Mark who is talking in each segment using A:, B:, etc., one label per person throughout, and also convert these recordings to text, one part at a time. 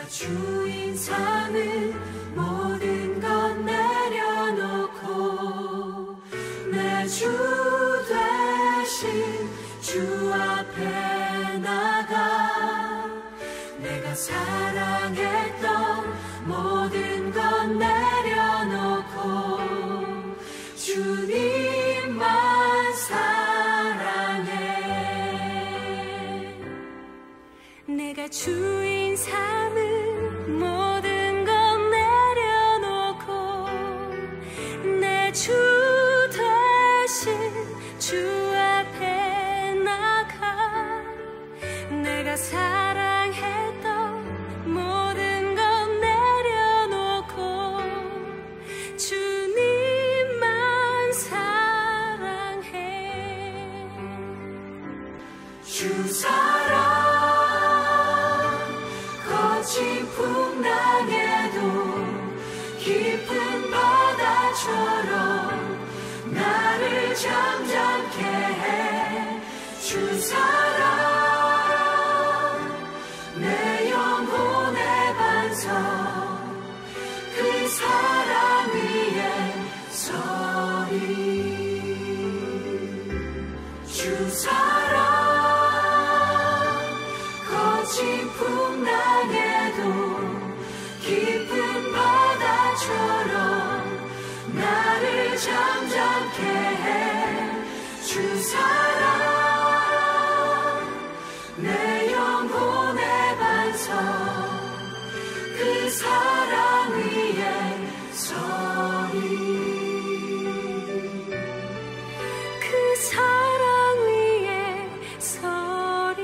A: 주인 삼은 모든 것 내려놓고 내 주 되신 주 앞에 나가 내가 사랑했던 모든 것 내려놓고 주님만 사랑해. 내가 주인 삼은 모든 것 내려놓고 내 주 되신 주 앞에 나가 내가 사랑했던 모든 것 내려놓고 주님만 사랑해. 주 사랑 거친 풍랑에도 깊은 바다처럼 나를 잠잠케 해. 주 사랑 내 영혼의 반석 그 사랑 위에 서리. 주 사랑 거친 풍랑에도 깊은 바다처럼 나를 잠잠케 해. 주 사랑 내 영혼의 반석 그 사랑 위에 서리. 그 사랑 위에 서리.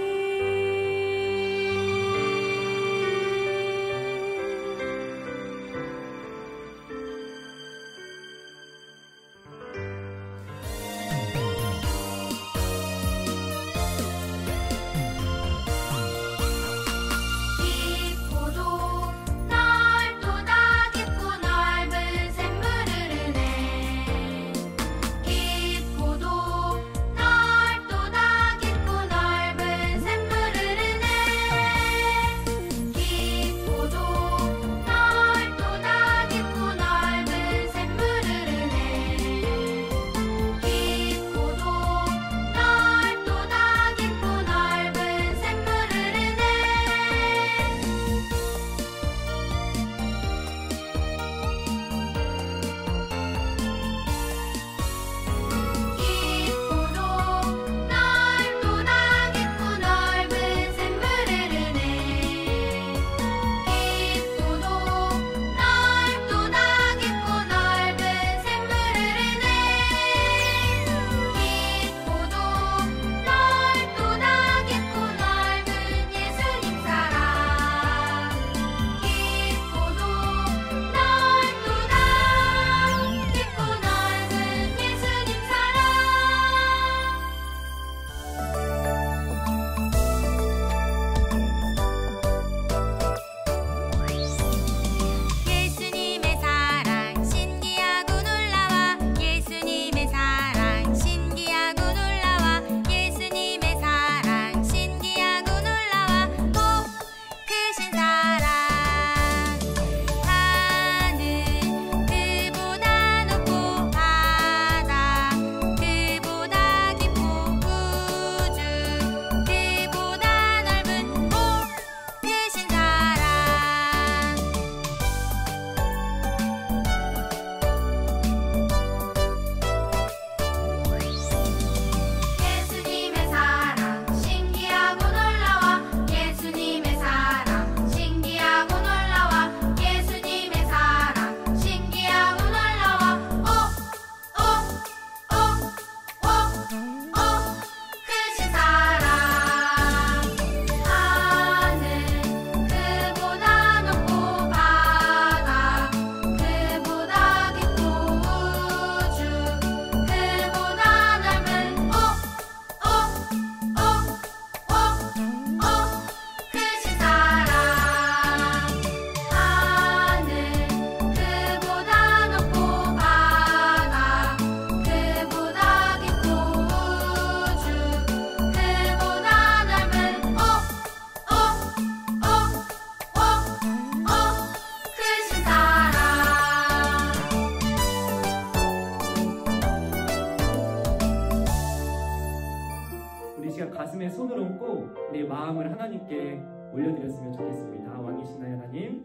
B: 가슴에 손을 얹고 우리 마음을 하나님께 올려드렸으면 좋겠습니다. 왕이신 나의 하나님,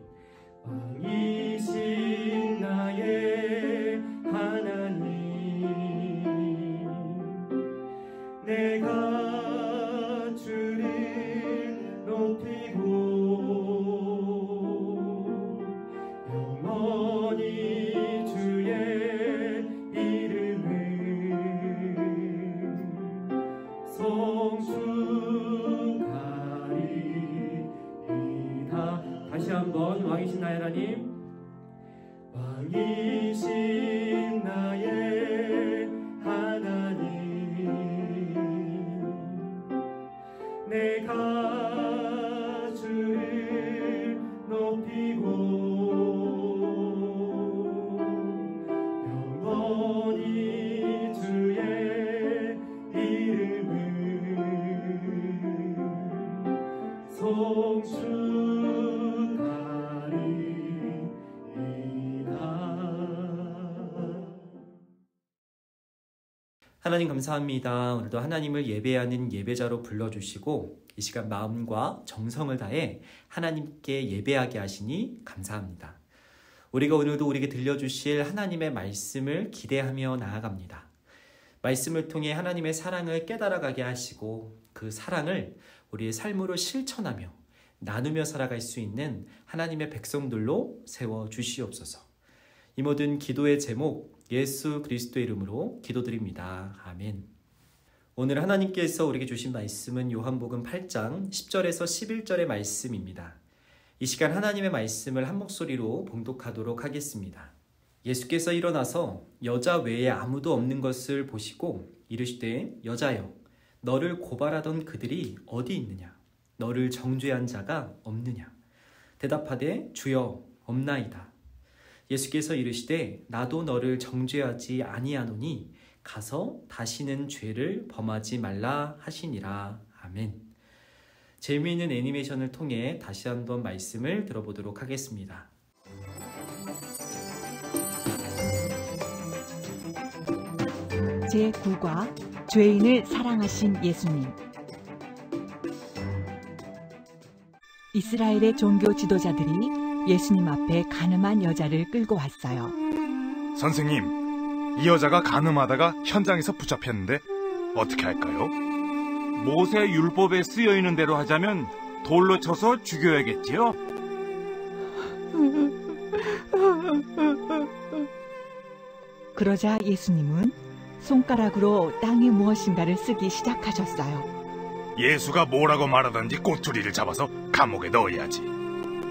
B: 왕이신 나의 하나님, 내가 주를 높이고 영원히 주의 이름을 성축하리이다. 다시 한번 왕이신 나의 하나님, 왕이신 나의 하나님, 내가 주를 높이고 영원히 주의 이름을 성축하리이다.
C: 하나님 감사합니다. 오늘도 하나님을 예배하는 예배자로 불러주시고 이 시간 마음과 정성을 다해 하나님께 예배하게 하시니 감사합니다. 우리가 오늘도 우리에게 들려주실 하나님의 말씀을 기대하며 나아갑니다. 말씀을 통해 하나님의 사랑을 깨달아가게 하시고 그 사랑을 우리의 삶으로 실천하며 나누며 살아갈 수 있는 하나님의 백성들로 세워주시옵소서. 이 모든 기도의 제목 예수 그리스도의 이름으로 기도드립니다. 아멘. 오늘 하나님께서 우리에게 주신 말씀은 요한복음 8장 10절에서 11절의 말씀입니다. 이 시간 하나님의 말씀을 한 목소리로 봉독하도록 하겠습니다. 예수께서 일어나서 여자 외에 아무도 없는 것을 보시고 이르시되 여자여 너를 고발하던 그들이 어디 있느냐? 너를 정죄한 자가 없느냐? 대답하되 주여 없나이다. 예수께서 이르시되 나도 너를 정죄하지 아니하노니 가서 다시는 죄를 범하지 말라 하시니라. 아멘. 재미있는 애니메이션을 통해 다시 한번 말씀을 들어보도록 하겠습니다.
D: 제9과 죄인을 사랑하신 예수님. 이스라엘의 종교 지도자들이 예수님 앞에 가늠한 여자를 끌고 왔어요.
E: 선생님, 이 여자가 가늠하다가 현장에서 붙잡혔는데 어떻게 할까요?
F: 모세 율법에 쓰여 있는 대로 하자면 돌로 쳐서 죽여야겠지요?
D: 그러자 예수님은 손가락으로 땅에 무엇인가를 쓰기 시작하셨어요.
E: 예수가 뭐라고 말하던지 꼬투리를 잡아서 감옥에 넣어야지.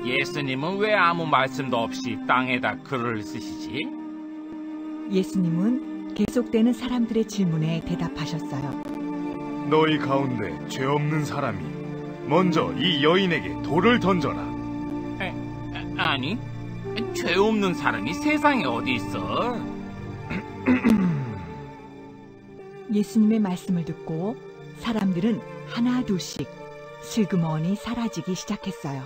F: 예수님은 왜 아무 말씀도 없이 땅에다 글을 쓰시지?
D: 예수님은 계속되는 사람들의 질문에 대답하셨어요.
E: 너희 가운데 죄 없는 사람이 먼저 이 여인에게 돌을 던져라.
F: 아니, 죄 없는 사람이 세상에 어디 있어?
D: 예수님의 말씀을 듣고 사람들은 하나 둘씩 슬그머니 사라지기 시작했어요.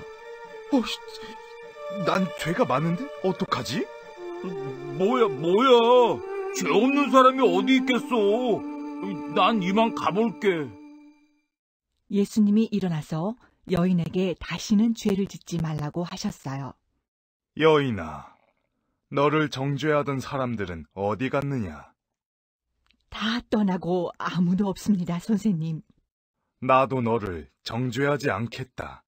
E: 난 죄가 많은데 어떡하지?
F: 뭐야? 죄 없는 사람이 어디 있겠어? 난 이만 가볼게.
D: 예수님이 일어나서 여인에게 다시는 죄를 짓지 말라고 하셨어요.
E: 여인아, 너를 정죄하던 사람들은 어디 갔느냐?
D: 다 떠나고 아무도 없습니다, 선생님.
E: 나도 너를 정죄하지 않겠다.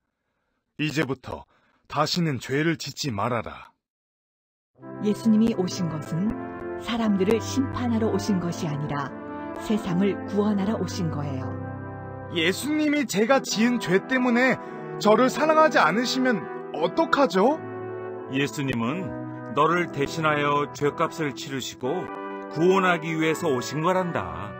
E: 이제부터 다시는 죄를 짓지 말아라.
D: 예수님이 오신 것은 사람들을 심판하러 오신 것이 아니라 세상을 구원하러 오신 거예요.
E: 예수님이 제가 지은 죄 때문에 저를 사랑하지 않으시면 어떡하죠?
F: 예수님은 너를 대신하여 죄값을 치르시고 구원하기 위해서 오신 거란다.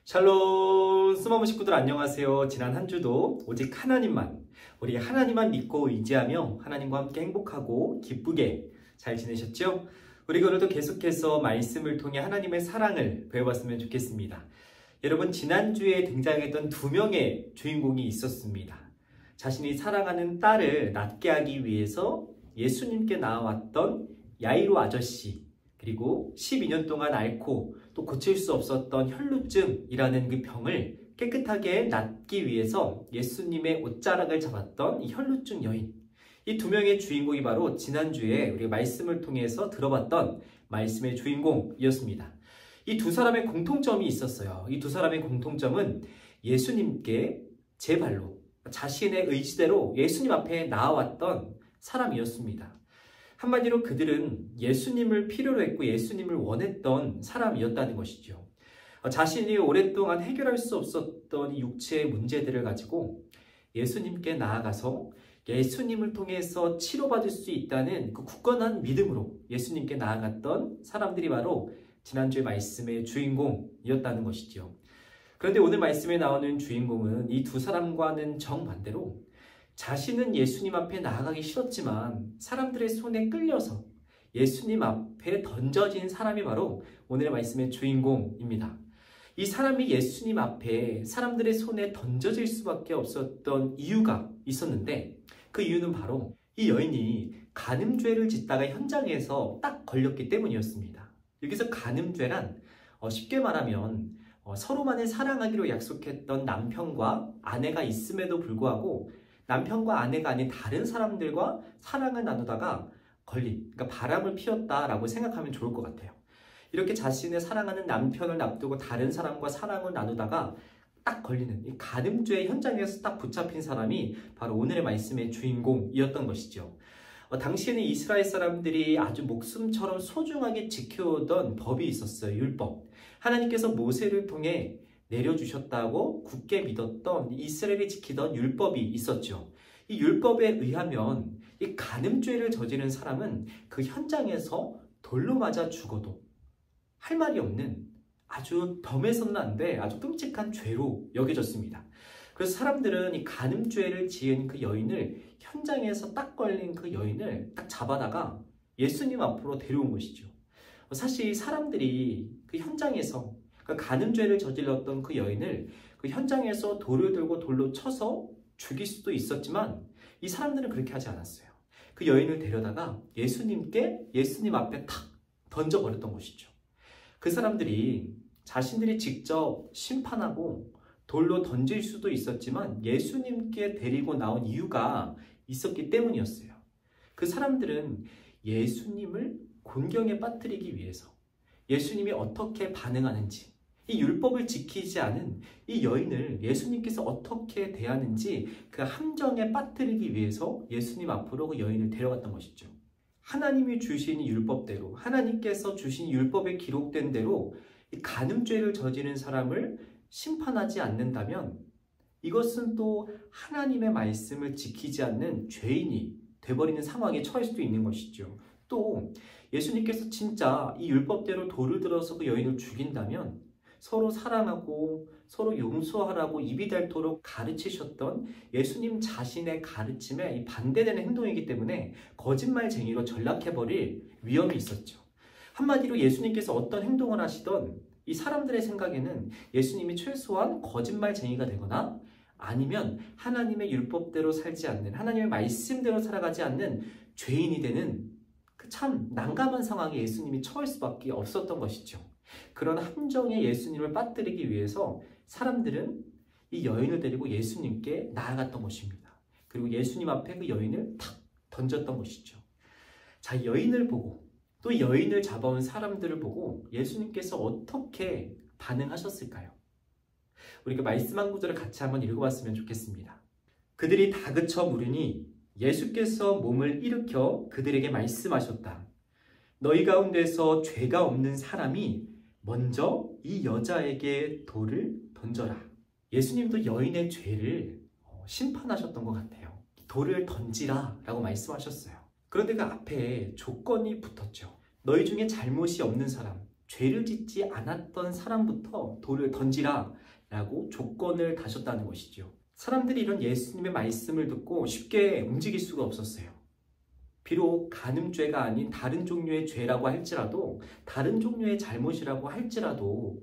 C: 샬롬, 스마무 식구들 안녕하세요. 지난 한 주도 오직 하나님만, 우리 하나님만 믿고 의지하며 하나님과 함께 행복하고 기쁘게 잘 지내셨죠? 우리가 오늘도 계속해서 말씀을 통해 하나님의 사랑을 배워봤으면 좋겠습니다. 여러분, 지난주에 등장했던 두 명의 주인공이 있었습니다. 자신이 사랑하는 딸을 낫게 하기 위해서 예수님께 나와왔던 야이로 아저씨, 그리고 12년 동안 앓고 또 고칠 수 없었던 혈루증이라는 그 병을 깨끗하게 낫기 위해서 예수님의 옷자락을 잡았던 이 혈루증 여인. 이 두 명의 주인공이 바로 지난주에 우리가 말씀을 통해서 들어봤던 말씀의 주인공이었습니다. 이 두 사람의 공통점이 있었어요. 이 두 사람의 공통점은 예수님께 제 발로 자신의 의지대로 예수님 앞에 나아왔던 사람이었습니다. 한마디로 그들은 예수님을 필요로 했고 예수님을 원했던 사람이었다는 것이죠. 자신이 오랫동안 해결할 수 없었던 육체의 문제들을 가지고 예수님께 나아가서 예수님을 통해서 치료받을 수 있다는 그 굳건한 믿음으로 예수님께 나아갔던 사람들이 바로 지난주의 말씀의 주인공이었다는 것이죠. 그런데 오늘 말씀에 나오는 주인공은 이 두 사람과는 정반대로 자신은 예수님 앞에 나아가기 싫었지만 사람들의 손에 끌려서 예수님 앞에 던져진 사람이 바로 오늘의 말씀의 주인공입니다. 이 사람이 예수님 앞에 사람들의 손에 던져질 수밖에 없었던 이유가 있었는데 그 이유는 바로 이 여인이 간음죄를 짓다가 현장에서 딱 걸렸기 때문이었습니다. 여기서 간음죄란 쉽게 말하면 서로만을 사랑하기로 약속했던 남편과 아내가 있음에도 불구하고 남편과 아내가 아닌 다른 사람들과 사랑을 나누다가 걸린, 그러니까 바람을 피웠다라고 생각하면 좋을 것 같아요. 이렇게 자신의 사랑하는 남편을 앞두고 다른 사람과 사랑을 나누다가 딱 걸리는 이 간음죄의 현장에서 딱 붙잡힌 사람이 바로 오늘의 말씀의 주인공이었던 것이죠. 당시에는 이스라엘 사람들이 아주 목숨처럼 소중하게 지켜오던 법이 있었어요. 율법. 하나님께서 모세를 통해 내려주셨다고 굳게 믿었던 이스라엘이 지키던 율법이 있었죠. 이 율법에 의하면 이 간음죄를 저지른 사람은 그 현장에서 돌로 맞아 죽어도 할 말이 없는 아주 범해서는 안 돼 아주 끔찍한 죄로 여겨졌습니다. 그래서 사람들은 이 간음죄를 지은 그 여인을 현장에서 딱 걸린 그 여인을 딱 잡아다가 예수님 앞으로 데려온 것이죠. 사실 사람들이 그 현장에서 그 간음죄를 저질렀던 그 여인을 그 현장에서 돌을 들고 돌로 쳐서 죽일 수도 있었지만 이 사람들은 그렇게 하지 않았어요. 그 여인을 데려다가 예수님 앞에 탁 던져버렸던 것이죠. 그 사람들이 자신들이 직접 심판하고 돌로 던질 수도 있었지만 예수님께 데리고 나온 이유가 있었기 때문이었어요. 그 사람들은 예수님을 곤경에 빠뜨리기 위해서 예수님이 어떻게 반응하는지, 이 율법을 지키지 않은 이 여인을 예수님께서 어떻게 대하는지 그 함정에 빠뜨리기 위해서 예수님 앞으로 그 여인을 데려갔던 것이죠. 하나님이 주신 율법대로, 하나님께서 주신 율법에 기록된 대로 이 간음죄를 저지른 사람을 심판하지 않는다면 이것은 또 하나님의 말씀을 지키지 않는 죄인이 돼버리는 상황에 처할 수도 있는 것이죠. 또 예수님께서 진짜 이 율법대로 돌을 들어서 그 여인을 죽인다면 서로 사랑하고 서로 용서하라고 입이 닳도록 가르치셨던 예수님 자신의 가르침에 반대되는 행동이기 때문에 거짓말쟁이로 전락해버릴 위험이 있었죠. 한마디로 예수님께서 어떤 행동을 하시던 이 사람들의 생각에는 예수님이 최소한 거짓말쟁이가 되거나 아니면 하나님의 율법대로 살지 않는, 하나님의 말씀대로 살아가지 않는 죄인이 되는 그 참 난감한 상황에 예수님이 처할 수밖에 없었던 것이죠. 그런 함정에 예수님을 빠뜨리기 위해서 사람들은 이 여인을 데리고 예수님께 나아갔던 것입니다. 그리고 예수님 앞에 그 여인을 탁 던졌던 것이죠. 자, 여인을 보고 또 여인을 잡아온 사람들을 보고 예수님께서 어떻게 반응하셨을까요? 우리가 말씀 한 구절을 같이 한번 읽어봤으면 좋겠습니다. 그들이 다그쳐 물으니 예수께서 몸을 일으켜 그들에게 말씀하셨다. 너희 가운데서 죄가 없는 사람이 먼저 이 여자에게 돌을 던져라. 예수님도 여인의 죄를 심판하셨던 것 같아요. 돌을 던지라 라고 말씀하셨어요. 그런데 그 앞에 조건이 붙었죠. 너희 중에 잘못이 없는 사람, 죄를 짓지 않았던 사람부터 돌을 던지라 라고 조건을 다셨다는 것이죠. 사람들이 이런 예수님의 말씀을 듣고 쉽게 움직일 수가 없었어요. 비록 간음죄가 아닌 다른 종류의 죄라고 할지라도, 다른 종류의 잘못이라고 할지라도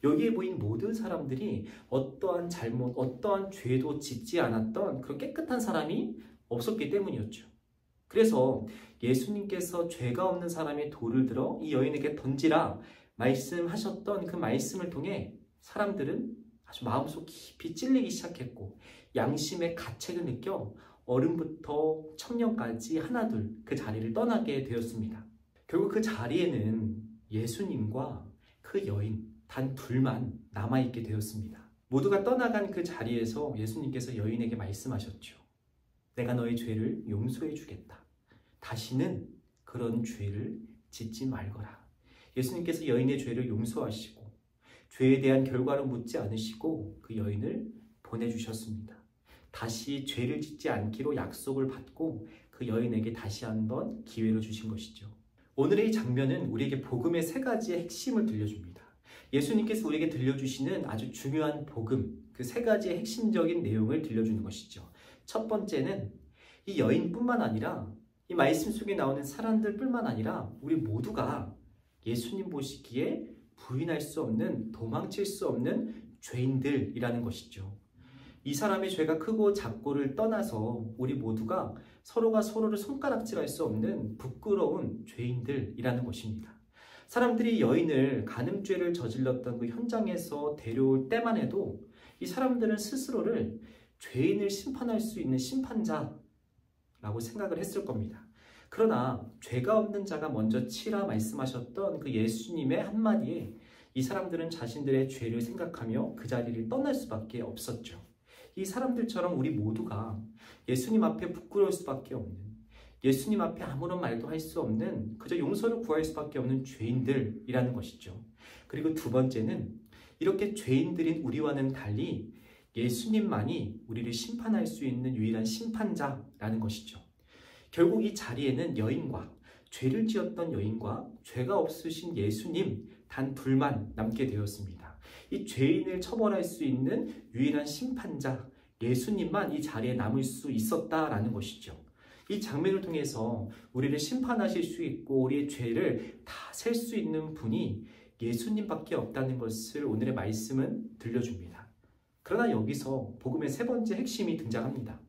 C: 여기에 보인 모든 사람들이 어떠한 잘못, 어떠한 죄도 짓지 않았던 그런 깨끗한 사람이 없었기 때문이었죠. 그래서 예수님께서 죄가 없는 사람이 돌을 들어 이 여인에게 던지라 말씀하셨던 그 말씀을 통해 사람들은 아주 마음속 깊이 찔리기 시작했고 양심의 가책을 느껴 어른부터 청년까지 하나둘 그 자리를 떠나게 되었습니다. 결국 그 자리에는 예수님과 그 여인 단 둘만 남아있게 되었습니다. 모두가 떠나간 그 자리에서 예수님께서 여인에게 말씀하셨죠. 내가 너의 죄를 용서해 주겠다. 다시는 그런 죄를 짓지 말거라. 예수님께서 여인의 죄를 용서하시고 죄에 대한 결과를 묻지 않으시고 그 여인을 보내주셨습니다. 다시 죄를 짓지 않기로 약속을 받고 그 여인에게 다시 한번 기회를 주신 것이죠. 오늘의 이 장면은 우리에게 복음의 세 가지의 핵심을 들려줍니다. 예수님께서 우리에게 들려주시는 아주 중요한 복음, 그 세 가지의 핵심적인 내용을 들려주는 것이죠. 첫 번째는 이 여인뿐만 아니라 이 말씀 속에 나오는 사람들뿐만 아니라 우리 모두가 예수님 보시기에 부인할 수 없는, 도망칠 수 없는 죄인들이라는 것이죠. 이 사람의 죄가 크고 작고를 떠나서 우리 모두가 서로가 서로를 손가락질할 수 없는 부끄러운 죄인들이라는 것입니다. 사람들이 여인을 간음죄를 저질렀던 그 현장에서 데려올 때만 해도 이 사람들은 스스로를 죄인을 심판할 수 있는 심판자라고 생각을 했을 겁니다. 그러나 죄가 없는 자가 먼저 치라 말씀하셨던 그 예수님의 한마디에 이 사람들은 자신들의 죄를 생각하며 그 자리를 떠날 수밖에 없었죠. 이 사람들처럼 우리 모두가 예수님 앞에 부끄러울 수밖에 없는, 예수님 앞에 아무런 말도 할 수 없는, 그저 용서를 구할 수밖에 없는 죄인들이라는 것이죠. 그리고 두 번째는 이렇게 죄인들인 우리와는 달리 예수님만이 우리를 심판할 수 있는 유일한 심판자라는 것이죠. 결국 이 자리에는 여인과, 죄를 지었던 여인과 죄가 없으신 예수님 단 둘만 남게 되었습니다. 이 죄인을 처벌할 수 있는 유일한 심판자 예수님만 이 자리에 남을 수 있었다라는 것이죠. 이 장면을 통해서 우리를 심판하실 수 있고 우리의 죄를 다 셀 수 있는 분이 예수님밖에 없다는 것을 오늘의 말씀은 들려줍니다. 그러나 여기서 복음의 세 번째 핵심이 등장합니다.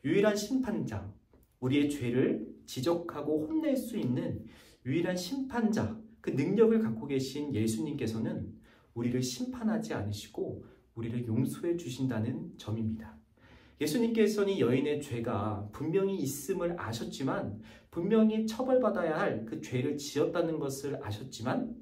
C: 유일한 심판자, 우리의 죄를 지적하고 혼낼 수 있는 유일한 심판자, 그 능력을 갖고 계신 예수님께서는 우리를 심판하지 않으시고 우리를 용서해 주신다는 점입니다. 예수님께서는 여인의 죄가 분명히 있음을 아셨지만, 분명히 처벌받아야 할 그 죄를 지었다는 것을 아셨지만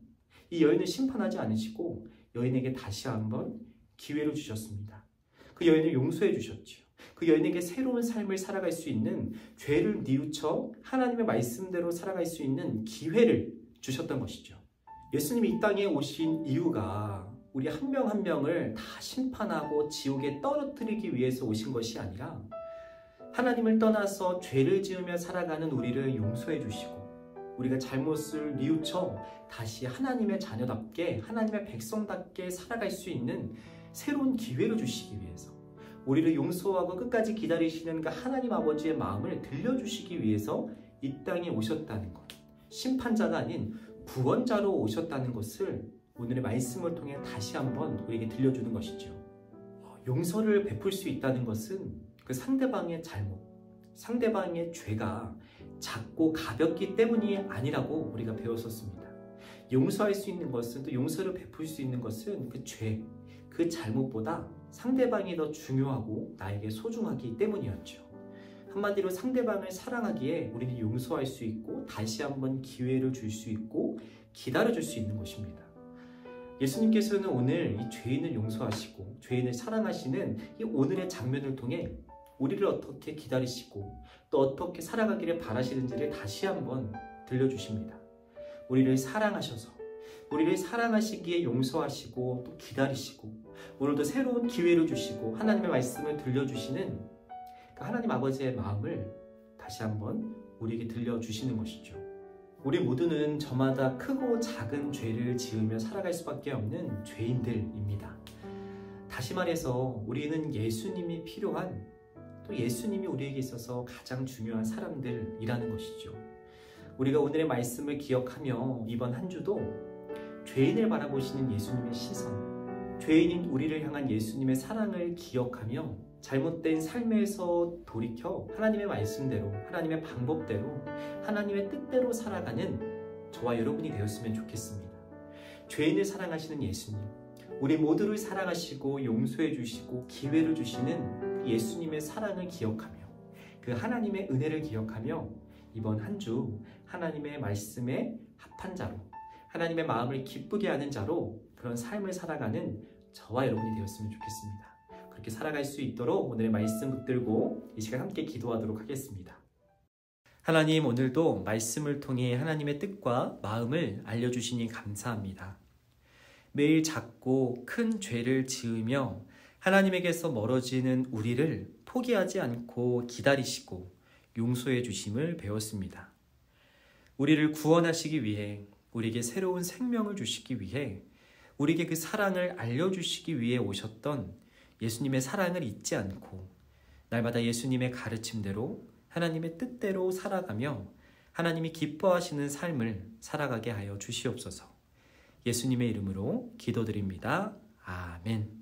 C: 이 여인을 심판하지 않으시고 여인에게 다시 한번 기회를 주셨습니다. 그 여인을 용서해 주셨지요. 그 여인에게 새로운 삶을 살아갈 수 있는, 죄를 뉘우쳐 하나님의 말씀대로 살아갈 수 있는 기회를 주셨던 것이죠. 예수님이 이 땅에 오신 이유가 우리 한 명 한 명을 다 심판하고 지옥에 떨어뜨리기 위해서 오신 것이 아니라 하나님을 떠나서 죄를 지으며 살아가는 우리를 용서해 주시고 우리가 잘못을 뉘우쳐 다시 하나님의 자녀답게, 하나님의 백성답게 살아갈 수 있는 새로운 기회를 주시기 위해서, 우리를 용서하고 끝까지 기다리시는 그 하나님 아버지의 마음을 들려주시기 위해서 이 땅에 오셨다는 것, 심판자가 아닌 구원자로 오셨다는 것을 오늘의 말씀을 통해 다시 한번 우리에게 들려주는 것이죠. 용서를 베풀 수 있다는 것은 그 상대방의 잘못, 상대방의 죄가 작고 가볍기 때문이 아니라고 우리가 배웠었습니다. 용서할 수 있는 것은, 또 용서를 베풀 수 있는 것은 그 죄, 그 잘못보다 상대방이 더 중요하고 나에게 소중하기 때문이었죠. 한마디로 상대방을 사랑하기에 우리는 용서할 수 있고 다시 한번 기회를 줄 수 있고 기다려줄 수 있는 것입니다. 예수님께서는 오늘 이 죄인을 용서하시고 죄인을 사랑하시는 이 오늘의 장면을 통해 우리를 어떻게 기다리시고 또 어떻게 살아가기를 바라시는지를 다시 한번 들려주십니다. 우리를 사랑하셔서 우리를 사랑하시기에 용서하시고 또 기다리시고 오늘도 새로운 기회를 주시고 하나님의 말씀을 들려주시는 그 하나님 아버지의 마음을 다시 한번 우리에게 들려주시는 것이죠. 우리 모두는 저마다 크고 작은 죄를 지으며 살아갈 수밖에 없는 죄인들입니다. 다시 말해서 우리는 예수님이 필요한, 또 예수님이 우리에게 있어서 가장 중요한 사람들이라는 것이죠. 우리가 오늘의 말씀을 기억하며 이번 한 주도 죄인을 바라보시는 예수님의 시선, 죄인인 우리를 향한 예수님의 사랑을 기억하며 잘못된 삶에서 돌이켜 하나님의 말씀대로, 하나님의 방법대로, 하나님의 뜻대로 살아가는 저와 여러분이 되었으면 좋겠습니다. 죄인을 사랑하시는 예수님, 우리 모두를 사랑하시고 용서해 주시고 기회를 주시는 그 예수님의 사랑을 기억하며 그 하나님의 은혜를 기억하며 이번 한 주 하나님의 말씀에 합한 자로, 하나님의 마음을 기쁘게 하는 자로 그런 삶을 살아가는 저와 여러분이 되었으면 좋겠습니다. 그렇게 살아갈 수 있도록 오늘의 말씀 붙들고 이 시간 함께 기도하도록 하겠습니다. 하나님, 오늘도 말씀을 통해 하나님의 뜻과 마음을 알려주시니 감사합니다. 매일 작고 큰 죄를 지으며 하나님에게서 멀어지는 우리를 포기하지 않고 기다리시고 용서해 주심을 배웠습니다. 우리를 구원하시기 위해, 우리에게 새로운 생명을 주시기 위해, 우리에게 그 사랑을 알려주시기 위해 오셨던 예수님의 사랑을 잊지 않고 날마다 예수님의 가르침대로 하나님의 뜻대로 살아가며 하나님이 기뻐하시는 삶을 살아가게 하여 주시옵소서. 예수님의 이름으로 기도드립니다. 아멘.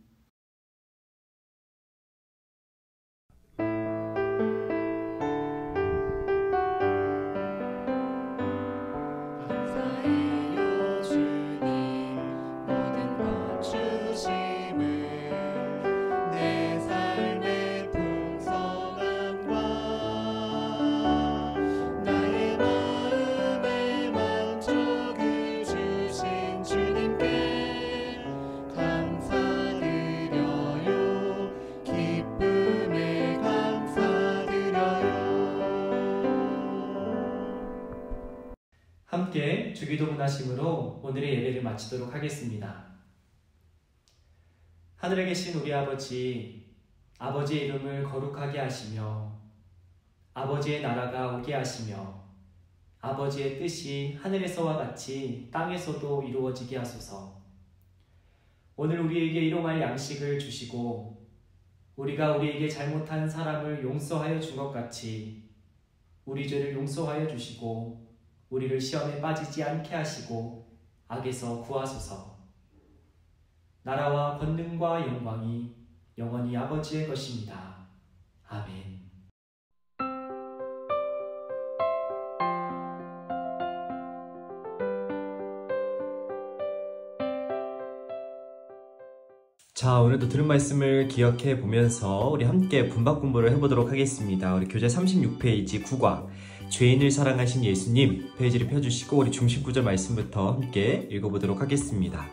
C: 함께 주기도문 하심으로 오늘의 예배를 마치도록 하겠습니다. 하늘에 계신 우리 아버지, 아버지의 이름을 거룩하게 하시며 아버지의 나라가 오게 하시며 아버지의 뜻이 하늘에서와 같이 땅에서도 이루어지게 하소서. 오늘 우리에게 일용할 양식을 주시고 우리가 우리에게 잘못한 사람을 용서하여 준 것 같이 우리 죄를 용서하여 주시고 우리를 시험에 빠지지 않게 하시고 악에서 구하소서. 나라와 권능과 영광이 영원히 아버지의 것입니다. 아멘. 자, 오늘도 들은 말씀을 기억해 보면서 우리 함께 분박 공부를 해보도록 하겠습니다. 우리 교재 36페이지 9과 죄인을 사랑하신 예수님 페이지를 펴주시고 우리 중심 구절 말씀부터 함께 읽어보도록 하겠습니다.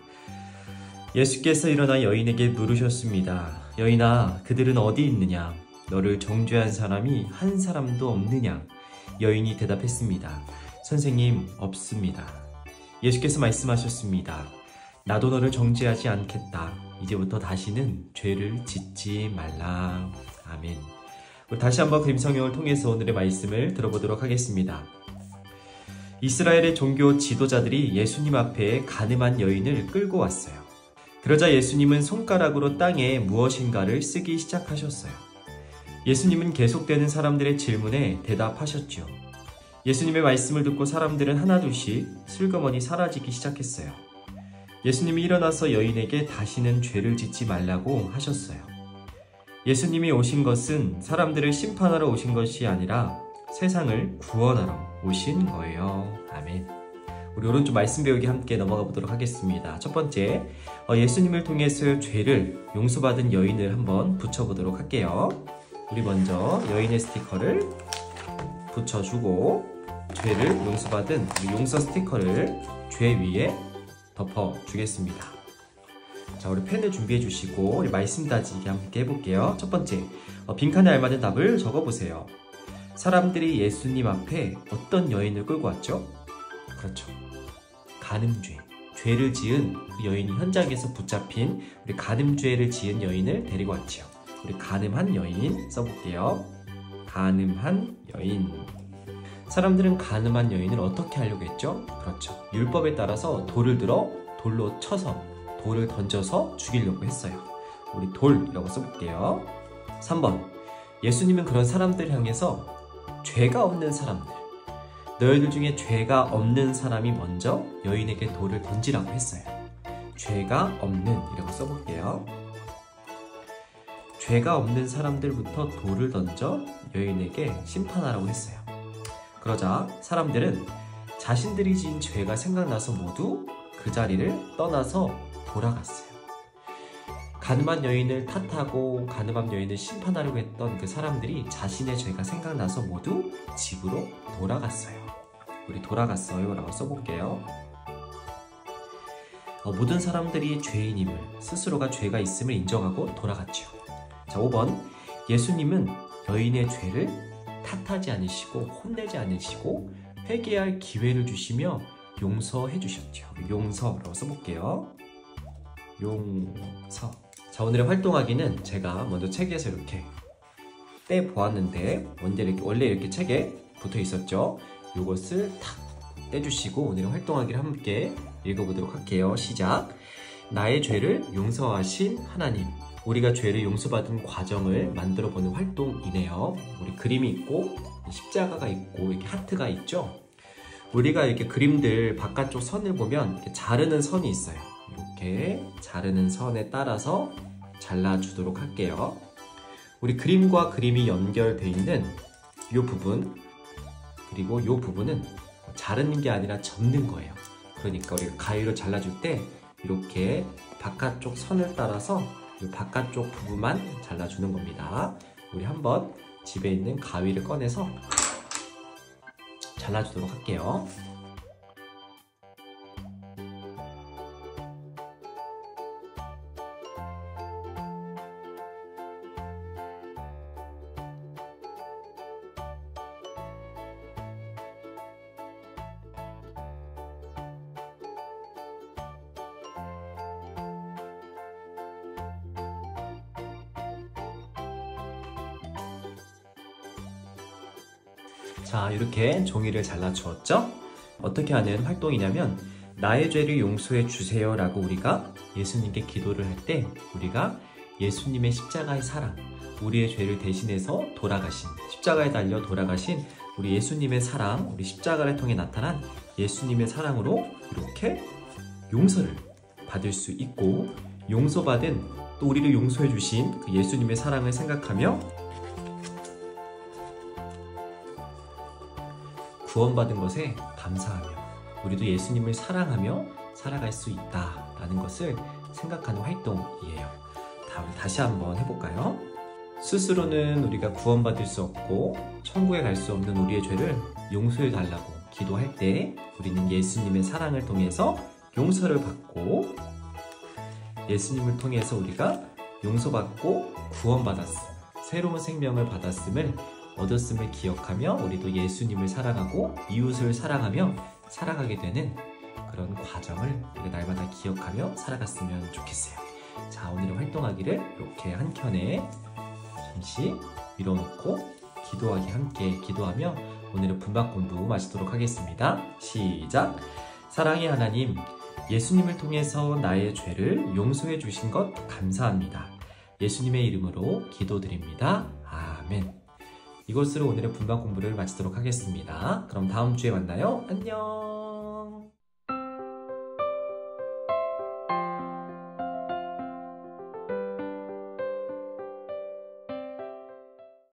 C: 예수께서 일어나 여인에게 물으셨습니다. 여인아, 그들은 어디 있느냐? 너를 정죄한 사람이 한 사람도 없느냐? 여인이 대답했습니다. 선생님, 없습니다. 예수께서 말씀하셨습니다. 나도 너를 정죄하지 않겠다. 이제부터 다시는 죄를 짓지 말라. 아멘. 우리 다시 한번 그림 성경을 통해서 오늘의 말씀을 들어보도록 하겠습니다. 이스라엘의 종교 지도자들이 예수님 앞에 가늠한 여인을 끌고 왔어요. 그러자 예수님은 손가락으로 땅에 무엇인가를 쓰기 시작하셨어요. 예수님은 계속되는 사람들의 질문에 대답하셨죠. 예수님의 말씀을 듣고 사람들은 하나둘씩 슬그머니 사라지기 시작했어요. 예수님이 일어나서 여인에게 다시는 죄를 짓지 말라고 하셨어요. 예수님이 오신 것은 사람들을 심판하러 오신 것이 아니라 세상을 구원하러 오신 거예요. 아멘. 우리 오른쪽 말씀 배우기 함께 넘어가 보도록 하겠습니다. 첫 번째, 예수님을 통해서 죄를 용서받은 여인을 한번 붙여보도록 할게요. 우리 먼저 여인의 스티커를 붙여주고 죄를 용서받은 우리 용서 스티커를 죄 위에 덮어주겠습니다. 자, 우리 펜을 준비해 주시고 우리 말씀 다지기 함께 해볼게요. 첫 번째, 빈칸에 알맞은 답을 적어보세요. 사람들이 예수님 앞에 어떤 여인을 끌고 왔죠? 그렇죠. 간음죄. 죄를 지은 그 여인이 현장에서 붙잡힌 우리 간음죄를 지은 여인을 데리고 왔죠. 우리 간음한 여인 써볼게요. 간음한 여인. 사람들은 간음한 여인을 어떻게 하려고 했죠? 그렇죠. 율법에 따라서 돌을 들어 돌로 쳐서 돌을 던져서 죽이려고 했어요. 우리 돌이라고 써볼게요. 3번, 예수님은 그런 사람들 향해서 죄가 없는 사람들, 너희들 중에 죄가 없는 사람이 먼저 여인에게 돌을 던지라고 했어요. 죄가 없는 이라고 써볼게요. 죄가 없는 사람들부터 돌을 던져 여인에게 심판하라고 했어요. 그러자 사람들은 자신들이 지은 죄가 생각나서 모두 그 자리를 떠나서 돌아갔어요. 가늠한 여인을 탓하고 가늠한 여인을 심판하려고 했던 그 사람들이 자신의 죄가 생각나서 모두 집으로 돌아갔어요. 우리 돌아갔어요 라고 써볼게요. 모든 사람들이 죄인임을, 스스로가 죄가 있음을 인정하고 돌아갔죠. 자, 5번. 예수님은 여인의 죄를 탓하지 않으시고 혼내지 않으시고 회개할 기회를 주시며 용서해 주셨죠. 용서라고 써볼게요. 용서. 자, 오늘의 활동하기는 제가 먼저 책에서 이렇게 떼보았는데 원래 이렇게 책에 붙어 있었죠. 이것을 탁 떼주시고 오늘의 활동하기를 함께 읽어보도록 할게요. 시작. 나의 죄를 용서하신 하나님. 우리가 죄를 용서받은 과정을 만들어보는 활동이네요. 우리 그림이 있고 십자가가 있고 이렇게 하트가 있죠. 우리가 이렇게 그림들 바깥쪽 선을 보면 이렇게 자르는 선이 있어요. 이렇게 자르는 선에 따라서 잘라주도록 할게요. 우리 그림과 그림이 연결되어 있는 이 부분, 그리고 이 부분은 자르는 게 아니라 접는 거예요. 그러니까 우리가 가위로 잘라줄 때 이렇게 바깥쪽 선을 따라서 이 바깥쪽 부분만 잘라주는 겁니다. 우리 한번 집에 있는 가위를 꺼내서 잘라주도록 할게요. 자, 이렇게 종이를 잘라주었죠? 어떻게 하는 활동이냐면 나의 죄를 용서해 주세요 라고 우리가 예수님께 기도를 할 때 우리가 예수님의 십자가의 사랑, 우리의 죄를 대신해서 돌아가신, 십자가에 달려 돌아가신 우리 예수님의 사랑, 우리 십자가를 통해 나타난 예수님의 사랑으로 이렇게 용서를 받을 수 있고, 용서받은 또 우리를 용서해 주신 그 예수님의 사랑을 생각하며 구원받은 것에 감사하며 우리도 예수님을 사랑하며 살아갈 수 있다라는 것을 생각하는 활동이에요. 다시 한번 해볼까요? 스스로는 우리가 구원받을 수 없고 천국에 갈 수 없는 우리의 죄를 용서해 달라고 기도할 때 우리는 예수님의 사랑을 통해서 용서를 받고, 예수님을 통해서 우리가 용서받고 구원받았음, 새로운 생명을 받았음을 얻었음을 기억하며 우리도 예수님을 사랑하고 이웃을 사랑하며 살아가게 되는 그런 과정을 우리가 날마다 기억하며 살아갔으면 좋겠어요. 자, 오늘의 활동하기를 이렇게 한 켠에 잠시 밀어놓고 기도하기 함께 기도하며 오늘의 분박 공부 마치도록 하겠습니다. 시작! 사랑의 하나님, 예수님을 통해서 나의 죄를 용서해 주신 것 감사합니다. 예수님의 이름으로 기도드립니다. 아멘. 이것으로 오늘의 분박 공부를 마치도록 하겠습니다. 그럼 다음 주에 만나요. 안녕.